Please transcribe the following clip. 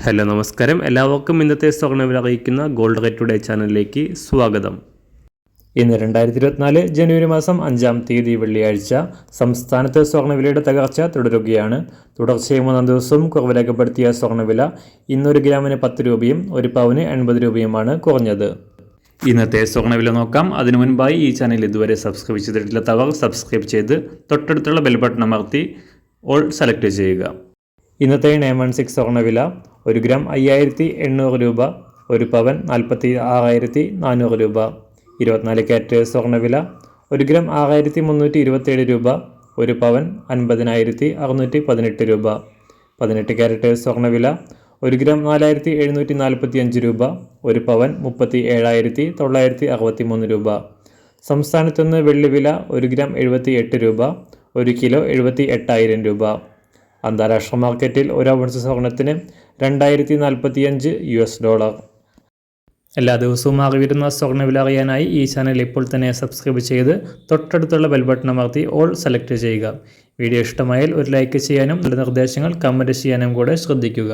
Hello നമസ്കാരം, എല്ലാവർക്കും ഇന്നത്തെ സ്വർണ്ണവില അറിയിക്കുന്ന ഗോൾഡ് റേറ്റ് ടുഡേ ചാനലിലേക്ക് സ്വാഗതം. ഇന്ന് 2024 ജനുവരി മാസം 5-ാം തീയതി വെള്ളിയാഴ്ച. സംസ്ഥാനത്ത് സ്വർണ്ണവിലയുടെ തകർച്ച തുടരുകയാണ്. തുടർച്ചയായി 3-ാം ദിവസവും കുറവ് രേഖപ്പെടുത്തിയ സ്വർണ്ണവില ഇന്ന് 1 ഗ്രാമിന് 10 രൂപയും 1 പവന് 80 രൂപയുമാണ് കുറഞ്ഞത്. ഇന്നത്തെ സ്വർണ്ണവില നോക്കാം. അതിനു മുൻപായി ഈ ചാനൽ ഇതുവരെ സബ്സ്ക്രൈബ് ചെയ്തിട്ടില്ലാത്തവർ സബ്സ്ക്രൈബ് ചെയ്ത് തൊട്ടടുത്തുള്ള ബെൽ ബട്ടൺ അമർത്തി ഓൾ സെലക്ട് ചെയ്യുക. ഇന്നത്തെ 916 സ്വർണ്ണവില 1 ഗ്രാം 5800 രൂപ, 1 പവൻ 46,400 രൂപ. 24 ക്യാരറ്റ് സ്വർണ്ണവില 1 ഗ്രാം 6327 രൂപ, 1 പവൻ 50,618 രൂപ. 18 ക്യാരറ്റ് സ്വർണ്ണവില 1 ഗ്രാം 4745 രൂപ, 1 പവൻ 37,963 രൂപ. സംസ്ഥാനത്തുനിന്ന് വെള്ളിവില 1 ഗ്രാം 78 രൂപ, 1 കിലോ 78,000 രൂപ. അന്താരാഷ്ട്ര മാർക്കറ്റിൽ 1 ഔൺസ് സ്വർണത്തിന് $2,045. എല്ലാ ദിവസവും മാറി വരുന്ന സ്വർണ്ണവില അറിയാനായി ഈ ചാനൽ ഇപ്പോൾ തന്നെ സബ്സ്ക്രൈബ് ചെയ്ത് തൊട്ടടുത്തുള്ള ബെൽ ബട്ടൺ അമർത്തി ഓൾ സെലക്ട് ചെയ്യുക. വീഡിയോ ഇഷ്ടമായാൽ ഒരു ലൈക്ക് ചെയ്യാനും നല്ല നിർദ്ദേശങ്ങൾ കമൻറ്റ് ചെയ്യാനും കൂടെ ശ്രദ്ധിക്കുക.